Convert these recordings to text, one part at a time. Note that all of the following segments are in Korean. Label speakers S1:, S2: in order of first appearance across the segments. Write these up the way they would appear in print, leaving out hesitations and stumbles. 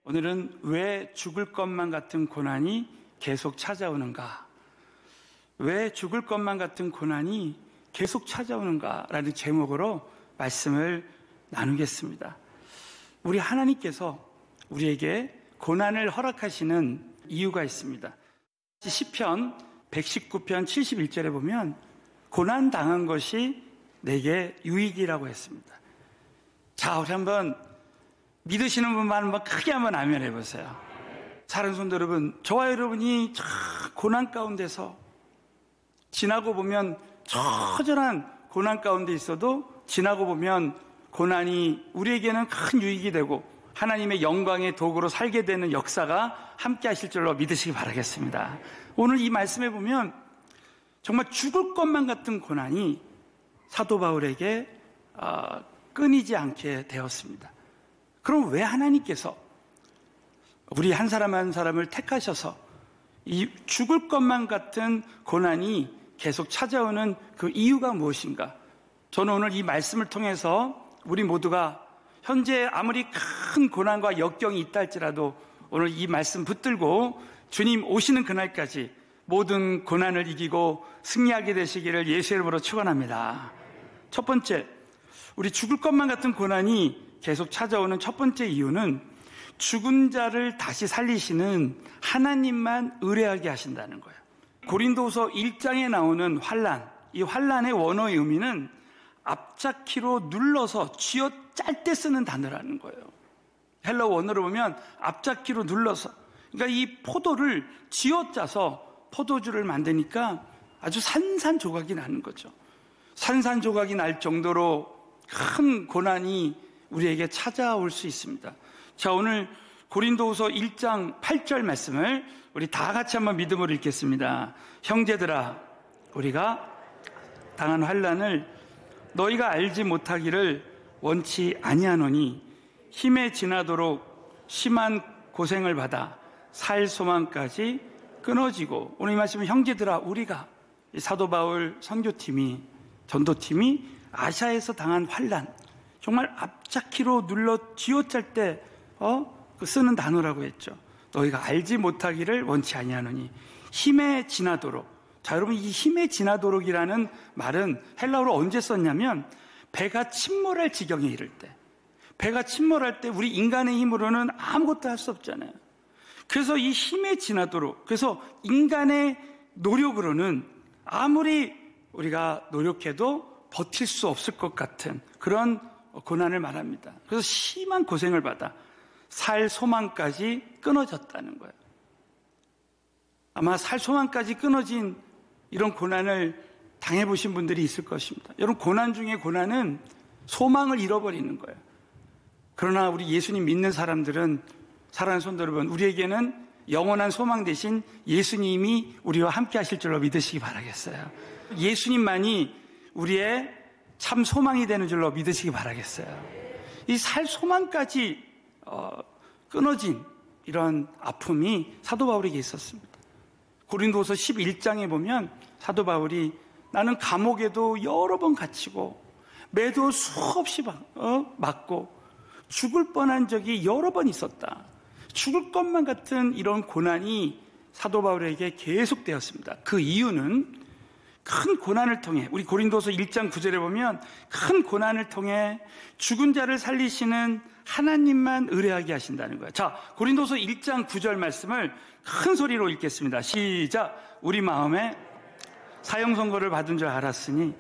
S1: 오늘은 왜 죽을 것만 같은 고난이 계속 찾아오는가? 왜 죽을 것만 같은 고난이 계속 찾아오는가라는 제목으로 말씀을 나누겠습니다. 우리 하나님께서 우리에게 고난을 허락하시는 이유가 있습니다. 시편 119편 71절에 보면 고난 당한 것이 내게 유익이라고 했습니다. 자, 우리 한번 믿으시는 분만 한번 크게 한번 아멘 해보세요. 사랑하는 성도 여러분, 저와 여러분이 고난 가운데서 지나고 보면 처절한 고난 가운데 있어도 지나고 보면 고난이 우리에게는 큰 유익이 되고 하나님의 영광의 도구로 살게 되는 역사가 함께 하실 줄로 믿으시기 바라겠습니다. 오늘 이 말씀에 보면 정말 죽을 것만 같은 고난이 사도 바울에게 끊이지 않게 되었습니다. 그럼 왜 하나님께서 우리 한 사람 한 사람을 택하셔서 이 죽을 것만 같은 고난이 계속 찾아오는 그 이유가 무엇인가? 저는 오늘 이 말씀을 통해서 우리 모두가 현재 아무리 큰 고난과 역경이 있다 할지라도 오늘 이 말씀 붙들고 주님 오시는 그날까지 모든 고난을 이기고 승리하게 되시기를 예수의 이름으로 축원합니다. 첫 번째, 우리 죽을 것만 같은 고난이 계속 찾아오는 첫 번째 이유는 죽은 자를 다시 살리시는 하나님만 의뢰하게 하신다는 거예요. 고린도후서 1장에 나오는 환난, 이 환난의 원어의 의미는 앞잡기로 눌러서 쥐어짤 때 쓰는 단어라는 거예요. 헬라어 원어로 보면 앞잡기로 눌러서, 그러니까 이 포도를 쥐어짜서 포도주를 만드니까 아주 산산조각이 나는 거죠. 산산조각이 날 정도로 큰 고난이 우리에게 찾아올 수 있습니다. 자, 오늘 고린도후서 1장 8절 말씀을 우리 다 같이 한번 믿음으로 읽겠습니다. 형제들아, 우리가 당한 환난을 너희가 알지 못하기를 원치 아니하노니 힘에 지나도록 심한 고생을 받아 살 소망까지 끊어지고, 오늘 이 말씀은 형제들아, 우리가 사도 바울 선교팀이 전도팀이 아시아에서 당한 환난, 정말 앞잡기로 눌러 쥐어짤 때 쓰는 단어라고 했죠. 너희가 알지 못하기를 원치 아니하노니 힘에 지나도록. 자, 여러분, 이 힘에 지나도록이라는 말은 헬라어로 언제 썼냐면 배가 침몰할 지경에 이를 때, 배가 침몰할 때 우리 인간의 힘으로는 아무것도 할 수 없잖아요. 그래서 이 힘에 지나도록, 그래서 인간의 노력으로는 아무리 우리가 노력해도 버틸 수 없을 것 같은 그런 고난을 말합니다. 그래서 심한 고생을 받아 살 소망까지 끊어졌다는 거예요. 아마 살 소망까지 끊어진 이런 고난을 당해보신 분들이 있을 것입니다. 여러분, 고난 중에 고난은 소망을 잃어버리는 거예요. 그러나 우리 예수님 믿는 사람들은, 사랑하는 성도 여러분, 우리에게는 영원한 소망 대신 예수님이 우리와 함께 하실 줄로 믿으시기 바라겠어요. 예수님만이 우리의 참 소망이 되는 줄로 믿으시기 바라겠어요. 이 살 소망까지 끊어진 이런 아픔이 사도 바울에게 있었습니다. 고린도후서 11장에 보면 사도 바울이 나는 감옥에도 여러 번 갇히고 매도 수없이 맞고 죽을 뻔한 적이 여러 번 있었다. 죽을 것만 같은 이런 고난이 사도 바울에게 계속되었습니다. 그 이유는 큰 고난을 통해, 우리 고린도서 1장 9절에 보면 큰 고난을 통해 죽은 자를 살리시는 하나님만 의뢰하게 하신다는 거예요. 자, 고린도서 1장 9절 말씀을 큰 소리로 읽겠습니다. 시작. 우리 마음에 사형 선고를 받은 줄 알았으니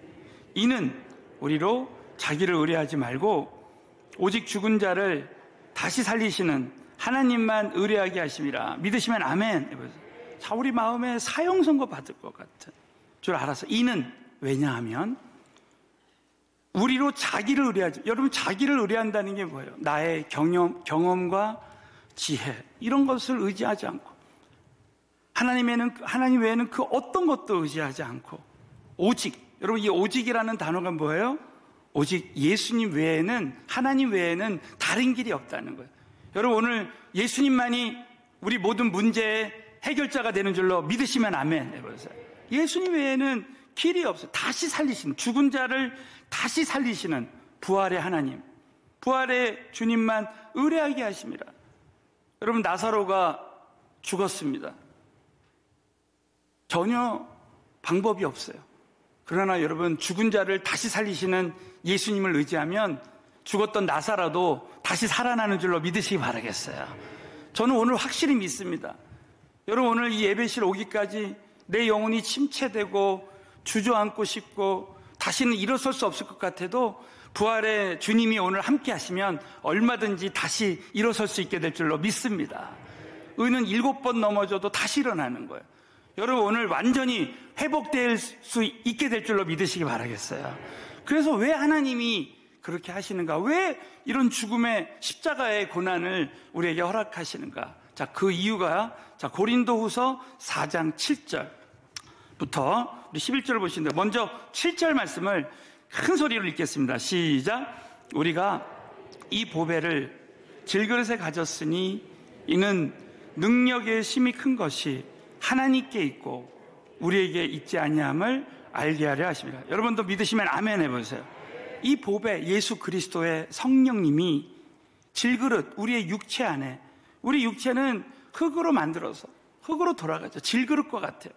S1: 이는 우리로 자기를 의뢰하지 말고 오직 죽은 자를 다시 살리시는 하나님만 의뢰하게 하심이라. 믿으시면 아멘. 자, 우리 마음에 사형 선고 받을 것 같은 줄 알아서. 이는 왜냐하면 우리로 자기를 의뢰하지. 여러분, 자기를 의뢰한다는 게 뭐예요? 나의 경험과 지혜, 이런 것을 의지하지 않고 하나님 외에는 그 어떤 것도 의지하지 않고 오직, 여러분, 이 오직이라는 단어가 뭐예요? 오직 예수님 외에는, 하나님 외에는 다른 길이 없다는 거예요. 여러분, 오늘 예수님만이 우리 모든 문제의 해결자가 되는 줄로 믿으시면 아멘 해보세요. 예수님 외에는 길이 없어요. 다시 살리시는, 죽은 자를 다시 살리시는 부활의 하나님, 부활의 주님만 의뢰하게 하십니다. 여러분, 나사로가 죽었습니다. 전혀 방법이 없어요. 그러나 여러분, 죽은 자를 다시 살리시는 예수님을 의지하면 죽었던 나사로도 다시 살아나는 줄로 믿으시기 바라겠어요. 저는 오늘 확실히 믿습니다. 여러분, 오늘 이 예배실 오기까지 내 영혼이 침체되고 주저앉고 싶고 다시는 일어설 수 없을 것 같아도 부활의 주님이 오늘 함께 하시면 얼마든지 다시 일어설 수 있게 될 줄로 믿습니다. 의는 7번 넘어져도 다시 일어나는 거예요. 여러분, 오늘 완전히 회복될 수 있게 될 줄로 믿으시기 바라겠어요. 그래서 왜 하나님이 그렇게 하시는가? 왜 이런 죽음의 십자가의 고난을 우리에게 허락하시는가? 자, 그 이유가 고린도후서 4장 7절부터 우리 11절을 보시는데, 먼저 7절 말씀을 큰 소리로 읽겠습니다. 시작. 우리가 이 보배를 질그릇에 가졌으니 이는 능력의 힘이 큰 것이 하나님께 있고 우리에게 있지 아니함을 알게 하려 하십니다. 여러분도 믿으시면 아멘 해보세요. 이 보배, 예수 그리스도의 성령님이 질그릇, 우리의 육체 안에, 우리 육체는 흙으로 만들어서 흙으로 돌아가죠. 질그릇과 같아요.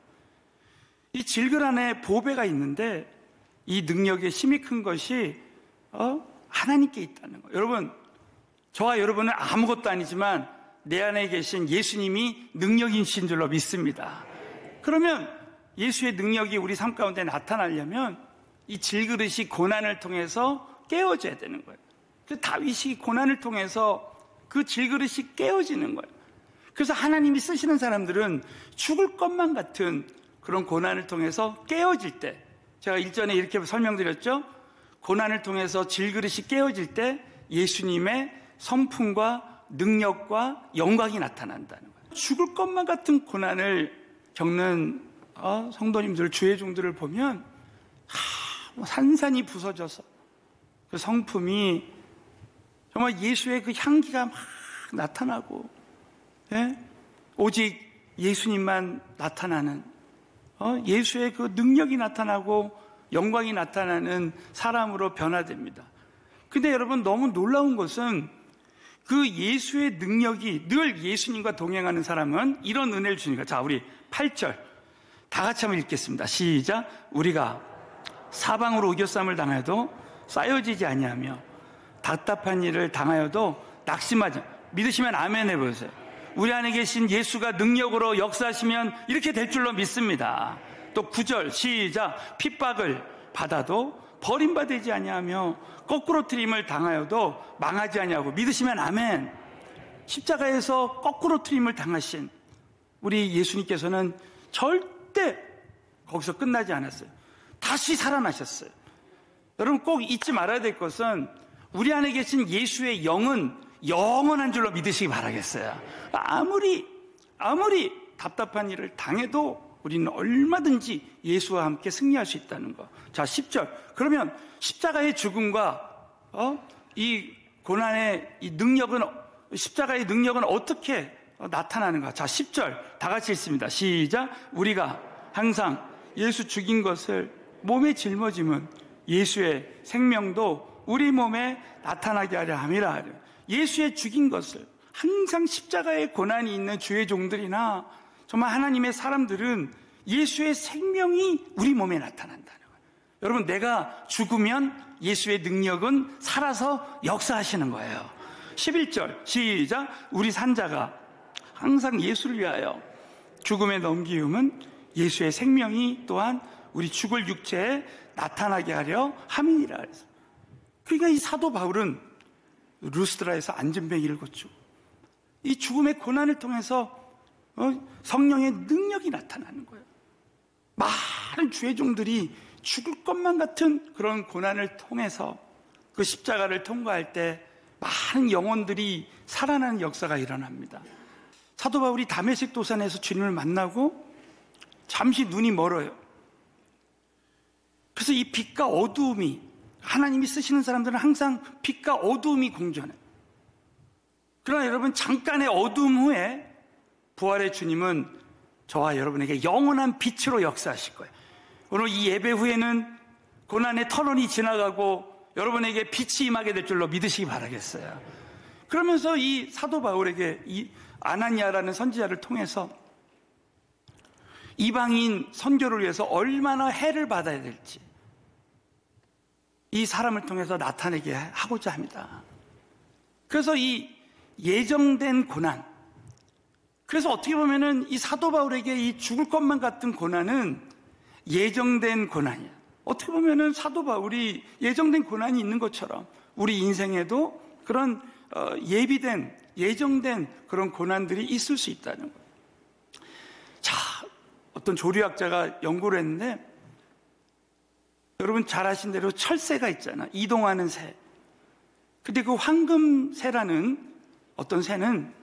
S1: 이 질그릇 안에 보배가 있는데 이 능력의 힘이 큰 것이 하나님께 있다는 거예요. 여러분, 저와 여러분은 아무것도 아니지만 내 안에 계신 예수님이 능력이신 줄로 믿습니다. 그러면 예수의 능력이 우리 삶 가운데 나타나려면 이 질그릇이 고난을 통해서 깨어져야 되는 거예요. 그래서 다윗이 고난을 통해서 그 질그릇이 깨어지는 거예요. 그래서 하나님이 쓰시는 사람들은 죽을 것만 같은 그런 고난을 통해서 깨어질 때, 제가 일전에 이렇게 설명드렸죠. 고난을 통해서 질그릇이 깨어질 때 예수님의 성품과 능력과 영광이 나타난다는 거예요. 죽을 것만 같은 고난을 겪는 성도님들, 주의 종들을 보면 산산이 부서져서 그 성품이 정말 예수의 그 향기가 막 나타나고, 오직 예수님만 나타나는, 예수의 그 능력이 나타나고 영광이 나타나는 사람으로 변화됩니다. 근데 여러분, 너무 놀라운 것은 그 예수의 능력이 늘 예수님과 동행하는 사람은 이런 은혜를 주니까. 자, 우리 8절 다 같이 한번 읽겠습니다. 시작. 우리가 사방으로 의교쌈을 당해도 쌓여지지 아니하며 답답한 일을 당하여도 낙심하지. 믿으시면 아멘 해보세요. 우리 안에 계신 예수가 능력으로 역사하시면 이렇게 될 줄로 믿습니다. 또 9절 시작. 핍박을 받아도 버림받지 아니하며 거꾸로 트림을 당하여도 망하지 아니하고. 믿으시면 아멘. 십자가에서 거꾸로 트림을 당하신 우리 예수님께서는 절대 거기서 끝나지 않았어요. 다시 살아나셨어요. 여러분, 꼭 잊지 말아야 될 것은 우리 안에 계신 예수의 영은 영원한 줄로 믿으시기 바라겠어요. 아무리 답답한 일을 당해도 우리는 얼마든지 예수와 함께 승리할 수 있다는 거. 자, 10절. 그러면 십자가의 죽음과 이 고난의 이 능력은, 십자가의 능력은 어떻게 나타나는가? 자, 10절 다 같이 읽습니다. 시작. 우리가 항상 예수 죽인 것을 몸에 짊어지면 예수의 생명도 우리 몸에 나타나게 하려 함이라. 예수의 죽인 것을 항상 십자가의 고난이 있는 주의 종들이나 정말 하나님의 사람들은 예수의 생명이 우리 몸에 나타난다는 거예요. 여러분, 내가 죽으면 예수의 능력은 살아서 역사하시는 거예요. 11절 시작. 우리 산자가 항상 예수를 위하여 죽음에 넘기움은 예수의 생명이 또한 우리 죽을 육체에 나타나게 하려 함이니라. 그러니까 이 사도 바울은 루스드라에서 안전뱅이를 고치고 이 죽음의 고난을 통해서 성령의 능력이 나타나는 거예요. 많은 주의 종들이 죽을 것만 같은 그런 고난을 통해서 그 십자가를 통과할 때 많은 영혼들이 살아나는 역사가 일어납니다. 사도 바울이 다메섹 도산에서 주님을 만나고 잠시 눈이 멀어요. 그래서 이 빛과 어두움이, 하나님이 쓰시는 사람들은 항상 빛과 어두움이 공존해요. 그러나 여러분, 잠깐의 어두움 후에 부활의 주님은 저와 여러분에게 영원한 빛으로 역사하실 거예요. 오늘 이 예배 후에는 고난의 터널이 지나가고 여러분에게 빛이 임하게 될 줄로 믿으시기 바라겠어요. 그러면서 이 사도 바울에게 이 아나니아라는 선지자를 통해서 이방인 선교를 위해서 얼마나 해를 받아야 될지 이 사람을 통해서 나타내게 하고자 합니다. 그래서 이 예정된 고난, 그래서 어떻게 보면은 이 사도 바울에게 이 죽을 것만 같은 고난은 예정된 고난이야. 어떻게 보면은 사도 바울이 예정된 고난이 있는 것처럼 우리 인생에도 그런 예비된, 예정된 그런 고난들이 있을 수 있다는 거예요. 자, 어떤 조류학자가 연구를 했는데, 여러분 잘 아신 대로 철새가 있잖아. 이동하는 새. 근데 그 황금새라는 어떤 새는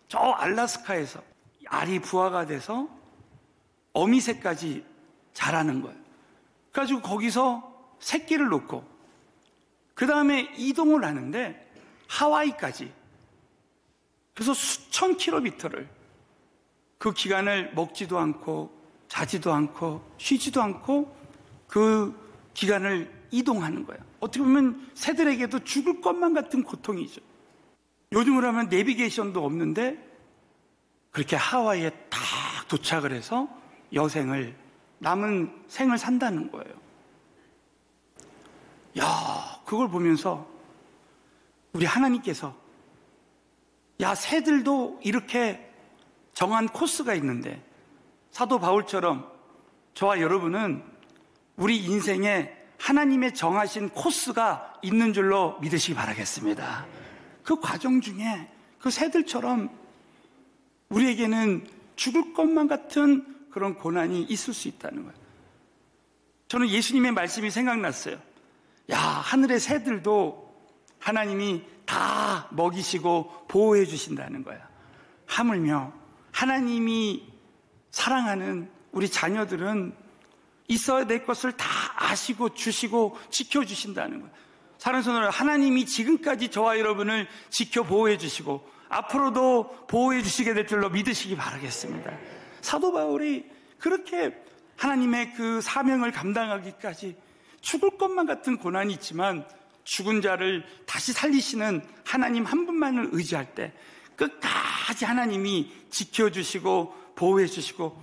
S1: 저 알래스카에서 알이 부화가 돼서 어미새까지 자라는 거예요. 그래가지고 거기서 새끼를 놓고 그 다음에 이동을 하는데 하와이까지, 그래서 수천 킬로미터를 그 기간을 먹지도 않고 자지도 않고 쉬지도 않고 그 기간을 이동하는 거예요. 어떻게 보면 새들에게도 죽을 것만 같은 고통이죠. 요즘으로 하면 내비게이션도 없는데 그렇게 하와이에 딱 도착을 해서 여생을, 남은 생을 산다는 거예요. 야, 그걸 보면서 우리 하나님께서, 야, 새들도 이렇게 정한 코스가 있는데 사도 바울처럼 저와 여러분은 우리 인생에 하나님의 정하신 코스가 있는 줄로 믿으시기 바라겠습니다. 그 과정 중에 그 새들처럼 우리에게는 죽을 것만 같은 그런 고난이 있을 수 있다는 거예요. 저는 예수님의 말씀이 생각났어요. 야, 하늘의 새들도 하나님이 다 먹이시고 보호해 주신다는 거야. 하물며 하나님이 사랑하는 우리 자녀들은 있어야 될 것을 다 아시고 주시고 지켜주신다는 거예요. 사랑하는 성도들, 하나님이 지금까지 저와 여러분을 지켜 보호해 주시고 앞으로도 보호해 주시게 될 줄로 믿으시기 바라겠습니다. 사도 바울이 그렇게 하나님의 그 사명을 감당하기까지 죽을 것만 같은 고난이 있지만 죽은 자를 다시 살리시는 하나님 한 분만을 의지할 때 끝까지 하나님이 지켜주시고 보호해 주시고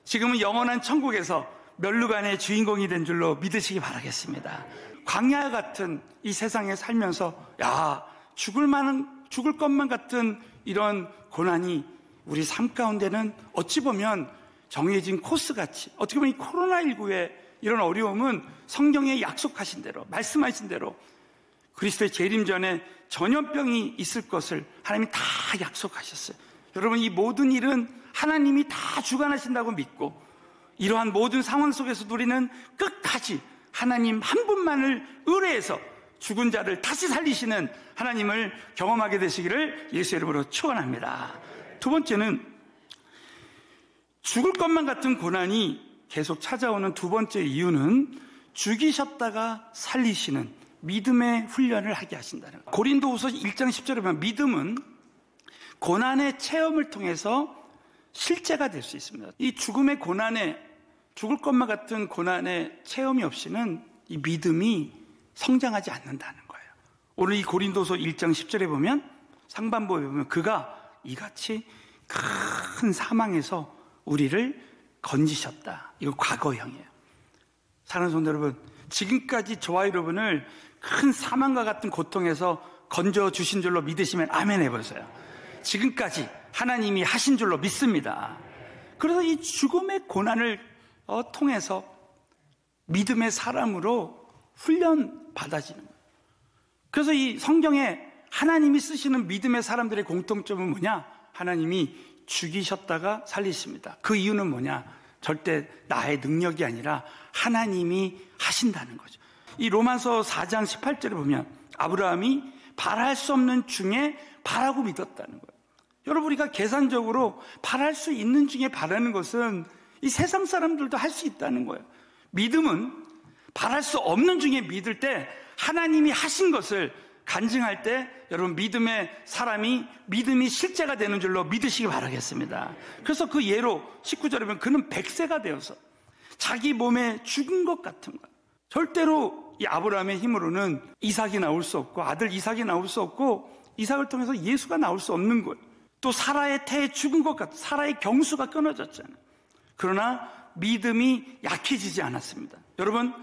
S1: 지금은 영원한 천국에서 멸루간의 주인공이 된 줄로 믿으시기 바라겠습니다. 광야 같은 이 세상에 살면서 야, 죽을 것만 같은 이런 고난이 우리 삶 가운데는 어찌 보면 정해진 코스같이, 어떻게 보면 이 코로나19의 이런 어려움은 성경에 약속하신 대로, 말씀하신 대로 그리스도의 재림 전에 전염병이 있을 것을 하나님이 다 약속하셨어요. 여러분, 이 모든 일은 하나님이 다 주관하신다고 믿고 이러한 모든 상황 속에서도 우리는 끝까지 하나님 한 분만을 의뢰해서 죽은 자를 다시 살리시는 하나님을 경험하게 되시기를 예수의 이름으로 축원합니다. 두 번째는 죽을 것만 같은 고난이 계속 찾아오는 두 번째 이유는 죽이셨다가 살리시는 믿음의 훈련을 하게 하신다는 거예요. 고린도후서 1장 10절에 보면 믿음은 고난의 체험을 통해서 실제가 될 수 있습니다. 이 죽음의 고난에, 죽을 것만 같은 고난의 체험이 없이는 이 믿음이 성장하지 않는다는 거예요. 오늘 이 고린도서 1장 10절에 보면 상반부에 보면 그가 이같이 큰 사망에서 우리를 건지셨다. 이거 과거형이에요. 사랑하는 성도 여러분, 지금까지 저와 여러분을 큰 사망과 같은 고통에서 건져주신 줄로 믿으시면 아멘 해보세요. 지금까지 하나님이 하신 줄로 믿습니다. 그래서 이 죽음의 고난을 통해서 믿음의 사람으로 훈련 받아지는 거예요. 그래서 이 성경에 하나님이 쓰시는 믿음의 사람들의 공통점은 뭐냐? 하나님이 죽이셨다가 살리십니다. 그 이유는 뭐냐? 절대 나의 능력이 아니라 하나님이 하신다는 거죠. 이 로마서 4장 18절에 보면 아브라함이 바랄 수 없는 중에 바라고 믿었다는 거예요. 여러분, 우리가 계산적으로 바랄 수 있는 중에 바라는 것은 이 세상 사람들도 할 수 있다는 거예요. 믿음은 바랄 수 없는 중에 믿을 때 하나님이 하신 것을 간증할 때 여러분 믿음의 사람이 믿음이 실제가 되는 줄로 믿으시기 바라겠습니다. 그래서 그 예로 19절에 보면 그는 100세가 되어서 자기 몸에 죽은 것 같은 거예요. 절대로 이 아브라함의 힘으로는 이삭이 나올 수 없고 아들 이삭이 나올 수 없고 이삭을 통해서 예수가 나올 수 없는 거예요. 또 사라의 태에 죽은 것 같아. 사라의 경수가 끊어졌잖아요. 그러나 믿음이 약해지지 않았습니다. 여러분,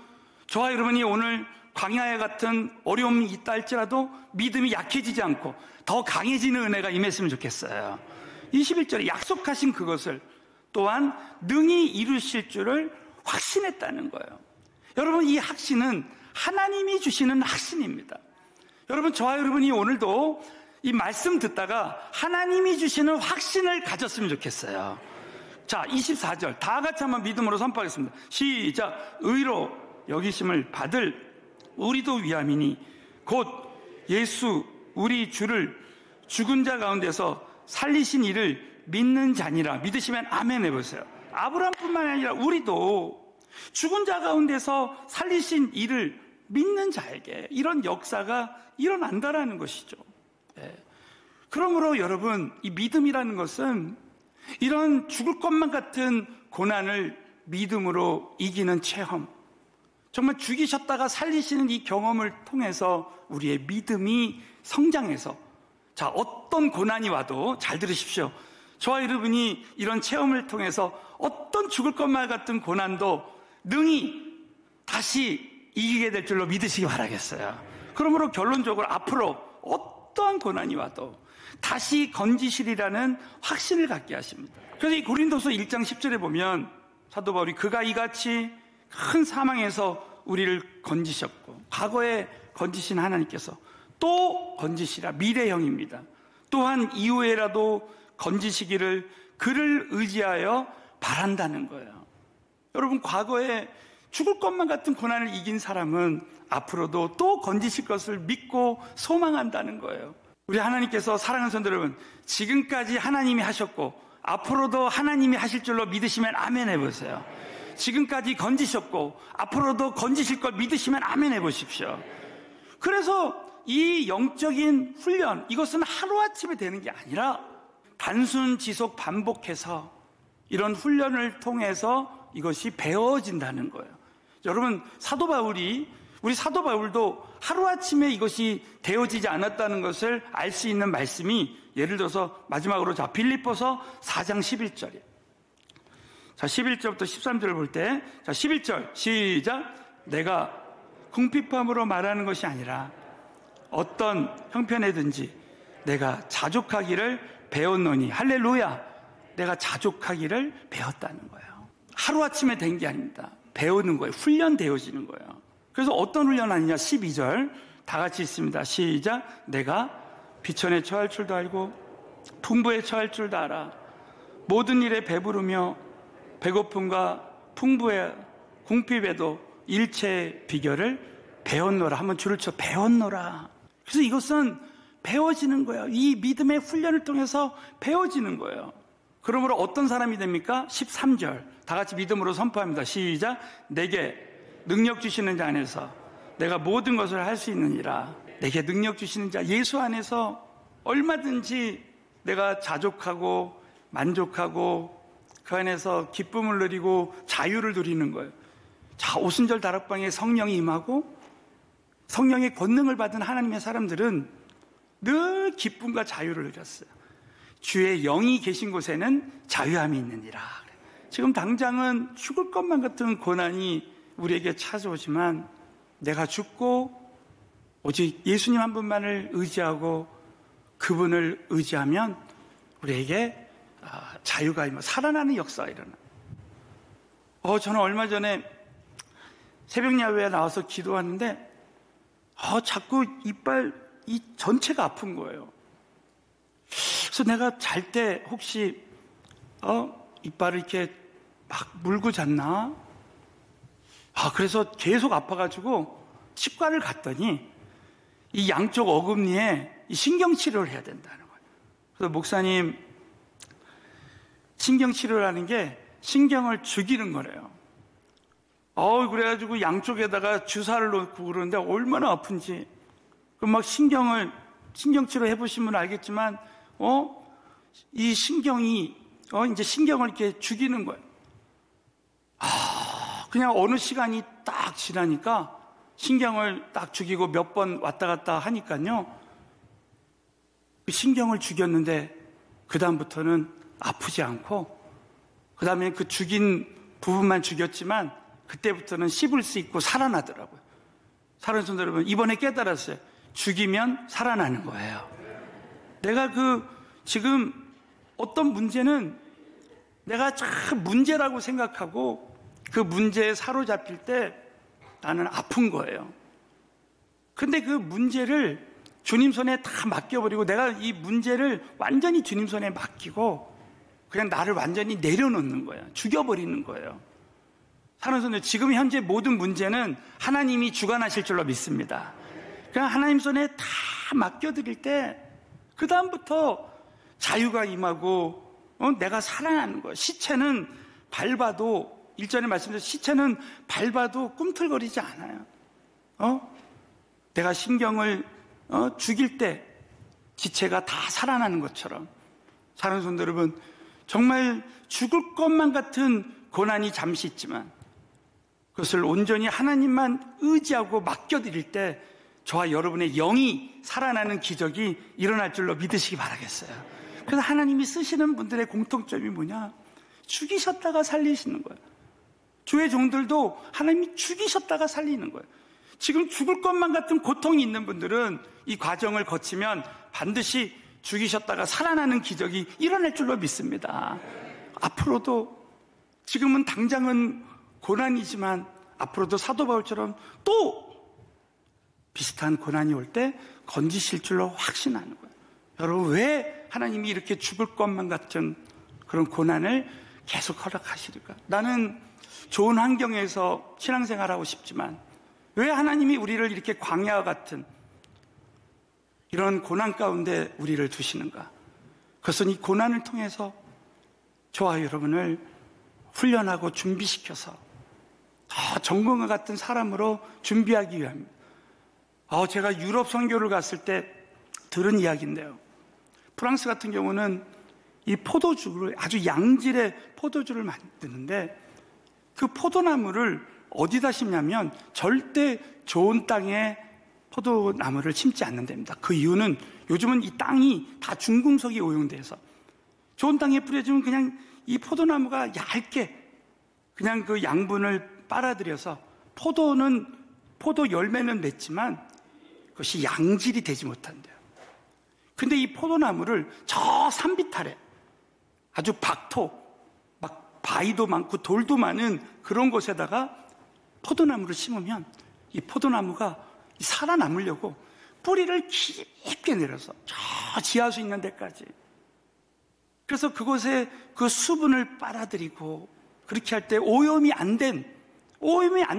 S1: 저와 여러분이 오늘 광야에 같은 어려움이 있다 할지라도 믿음이 약해지지 않고 더 강해지는 은혜가 임했으면 좋겠어요. 21절에 약속하신 그것을 또한 능히 이루실 줄을 확신했다는 거예요. 여러분, 이 확신은 하나님이 주시는 확신입니다. 여러분, 저와 여러분이 오늘도 이 말씀 듣다가 하나님이 주시는 확신을 가졌으면 좋겠어요. 자, 24절 다 같이 한번 믿음으로 선포하겠습니다. 시작. 의로 여기심을 받을 우리도 위함이니 곧 예수 우리 주를 죽은 자 가운데서 살리신 이를 믿는 자니라. 믿으시면 아멘 해보세요. 아브라함뿐만 아니라 우리도 죽은 자 가운데서 살리신 이를 믿는 자에게 이런 역사가 일어난다라는 것이죠. 그러므로 여러분, 이 믿음이라는 것은 이런 죽을 것만 같은 고난을 믿음으로 이기는 체험, 정말 죽이셨다가 살리시는 이 경험을 통해서 우리의 믿음이 성장해서, 자, 어떤 고난이 와도 잘 들으십시오. 저와 여러분이 이런 체험을 통해서 어떤 죽을 것만 같은 고난도 능히 다시 이기게 될 줄로 믿으시기 바라겠어요. 그러므로 결론적으로 앞으로 어떠한 고난이 와도 다시 건지시리라는 확신을 갖게 하십니다. 그래서 이 고린도서 1장 10절에 보면 사도 바울이 그가 이같이 큰 사망에서 우리를 건지셨고 과거에 건지신 하나님께서 또 건지시라. 미래형입니다. 또한 이후에라도 건지시기를 그를 의지하여 바란다는 거예요. 여러분, 과거에 죽을 것만 같은 고난을 이긴 사람은 앞으로도 또 건지실 것을 믿고 소망한다는 거예요. 우리 하나님께서, 사랑하는 성도 여러분, 지금까지 하나님이 하셨고 앞으로도 하나님이 하실 줄로 믿으시면 아멘 해보세요. 지금까지 건지셨고 앞으로도 건지실 걸 믿으시면 아멘 해보십시오. 그래서 이 영적인 훈련, 이것은 하루아침에 되는 게 아니라 단순 지속 반복해서 이런 훈련을 통해서 이것이 배워진다는 거예요. 여러분, 우리 사도 바울도 하루아침에 이것이 되어지지 않았다는 것을 알 수 있는 말씀이, 예를 들어서 마지막으로 자, 빌립보서 4장 11절이에요. 자, 11절부터 13절을 볼 때, 자, 11절 시작. 내가 궁핍함으로 말하는 것이 아니라 어떤 형편에든지 내가 자족하기를 배웠노니. 할렐루야. 내가 자족하기를 배웠다는 거예요. 하루아침에 된 게 아닙니다. 배우는 거예요. 훈련되어지는 거예요. 그래서 어떤 훈련 아니냐. 12절 다 같이 있습니다. 시작. 내가 비천에 처할 줄도 알고 풍부에 처할 줄도 알아. 모든 일에 배부르며 배고픔과 풍부에 궁핍에도 일체의 비결을 배웠노라. 한번 줄을 쳐. 배웠노라. 그래서 이것은 배워지는 거예요. 이 믿음의 훈련을 통해서 배워지는 거예요. 그러므로 어떤 사람이 됩니까? 13절 다 같이 믿음으로 선포합니다. 시작. 내게 능력 주시는 자 안에서 내가 모든 것을 할 수 있느니라. 내게 능력 주시는 자 예수 안에서 얼마든지 내가 자족하고 만족하고 그 안에서 기쁨을 누리고 자유를 누리는 거예요. 자, 오순절 다락방에 성령이 임하고 성령의 권능을 받은 하나님의 사람들은 늘 기쁨과 자유를 누렸어요. 주의 영이 계신 곳에는 자유함이 있느니라. 지금 당장은 죽을 것만 같은 고난이 우리에게 찾아오지만 내가 죽고 오직 예수님 한 분만을 의지하고 그분을 의지하면 우리에게 자유가 임하고 살아나는 역사가 일어나요. 저는 얼마 전에 새벽 야외에 나와서 기도하는데 자꾸 이빨 이 전체가 아픈 거예요. 그래서 내가 잘 때 혹시 이빨을 이렇게 막 물고 잤나? 그래서 계속 아파가지고 치과를 갔더니 이 양쪽 어금니에 이 신경치료를 해야 된다는 거예요. 그래서 목사님, 신경치료를 하는 게 신경을 죽이는 거래요. 그래가지고 양쪽에다가 주사를 놓고 그러는데 얼마나 아픈지. 그럼 막 신경치료 해보신 분은 알겠지만, 이 신경이, 이제 신경을 이렇게 죽이는 거예요. 그냥 어느 시간이 딱 지나니까 신경을 딱 죽이고 몇 번 왔다 갔다 하니까요. 신경을 죽였는데 그 다음부터는 아프지 않고, 그 다음에 그 죽인 부분만 죽였지만 그때부터는 씹을 수 있고 살아나더라고요. 사랑하는 성도 여러분, 이번에 깨달았어요. 죽이면 살아나는 거예요. 내가 지금 어떤 문제는 내가 참 문제라고 생각하고 그 문제에 사로잡힐 때 나는 아픈 거예요. 근데 그 문제를 주님 손에 다 맡겨버리고, 내가 이 문제를 완전히 주님 손에 맡기고 그냥 나를 완전히 내려놓는 거예요. 죽여버리는 거예요. 사랑하는 성도, 지금 현재 모든 문제는 하나님이 주관하실 줄로 믿습니다. 그냥 하나님 손에 다 맡겨드릴 때 그 다음부터 자유가 임하고 내가 살아나는 거예요. 시체는 밟아도, 일전에 말씀드린 시체는 밟아도 꿈틀거리지 않아요. 내가 신경을 죽일 때 지체가 다 살아나는 것처럼, 사랑하는 성도 여러분, 정말 죽을 것만 같은 고난이 잠시 있지만 그것을 온전히 하나님만 의지하고 맡겨드릴 때 저와 여러분의 영이 살아나는 기적이 일어날 줄로 믿으시기 바라겠어요. 그래서 하나님이 쓰시는 분들의 공통점이 뭐냐? 죽이셨다가 살리시는 거예요. 주의 종들도 하나님이 죽이셨다가 살리는 거예요. 지금 죽을 것만 같은 고통이 있는 분들은 이 과정을 거치면 반드시 죽이셨다가 살아나는 기적이 일어날 줄로 믿습니다. 앞으로도, 지금은 당장은 고난이지만 앞으로도 사도 바울처럼 또 비슷한 고난이 올 때 건지실 줄로 확신하는 거예요. 여러분, 왜 하나님이 이렇게 죽을 것만 같은 그런 고난을 계속 허락하실까? 나는 좋은 환경에서 신앙생활하고 싶지만 왜 하나님이 우리를 이렇게 광야와 같은 이런 고난 가운데 우리를 두시는가? 그것은 이 고난을 통해서 저와 여러분을 훈련하고 준비시켜서 더 정금과 같은 사람으로 준비하기 위함입니다. 제가 유럽 선교를 갔을 때 들은 이야기인데요. 프랑스 같은 경우는 이 포도주를, 아주 양질의 포도주를 만드는데 그 포도나무를 어디다 심냐면 절대 좋은 땅에 포도나무를 심지 않는답니다. 그 이유는 요즘은 이 땅이 다 중금속이 오염돼서 좋은 땅에 뿌려주면 그냥 이 포도나무가 얇게 그냥 그 양분을 빨아들여서 포도 열매는 맺지만 그것이 양질이 되지 못한대요. 근데 이 포도나무를 저 산비탈에 아주 박토, 막 바위도 많고 돌도 많은 그런 곳에다가 포도나무를 심으면 이 포도나무가 살아남으려고 뿌리를 깊게 내려서 저 지하수 있는 데까지, 그래서 그곳에 그 수분을 빨아들이고, 그렇게 할 때 오염이 안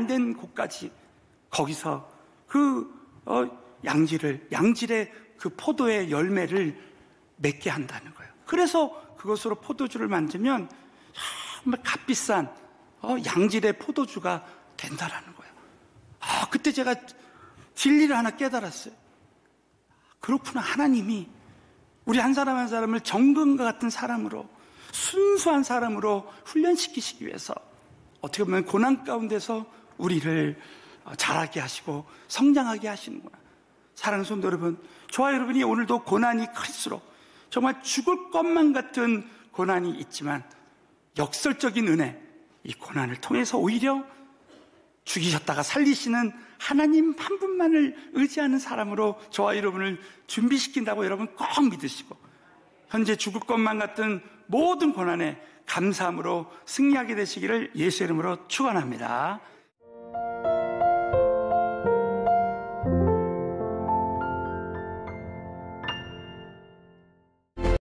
S1: 된 곳까지 거기서 양질의 그 포도의 열매를 맺게 한다는 거예요. 그래서 그것으로 포도주를 만들면 정말 값비싼 양질의 포도주가 된다라는 거예요. 그때 제가 진리를 하나 깨달았어요. 그렇구나. 하나님이 우리 한 사람 한 사람을 정금과 같은 사람으로, 순수한 사람으로 훈련시키시기 위해서 어떻게 보면 고난 가운데서 우리를 자라게 하시고 성장하게 하시는구나. 사랑하는 성도 여러분, 저와 여러분이 오늘도 고난이 클수록 정말 죽을 것만 같은 고난이 있지만 역설적인 은혜, 이 고난을 통해서 오히려 죽이셨다가 살리시는 하나님 한 분만을 의지하는 사람으로 저와 여러분을 준비시킨다고 여러분 꼭 믿으시고, 현재 죽을 것만 같은 모든 고난에 감사함으로 승리하게 되시기를 예수의 이름으로 축원합니다.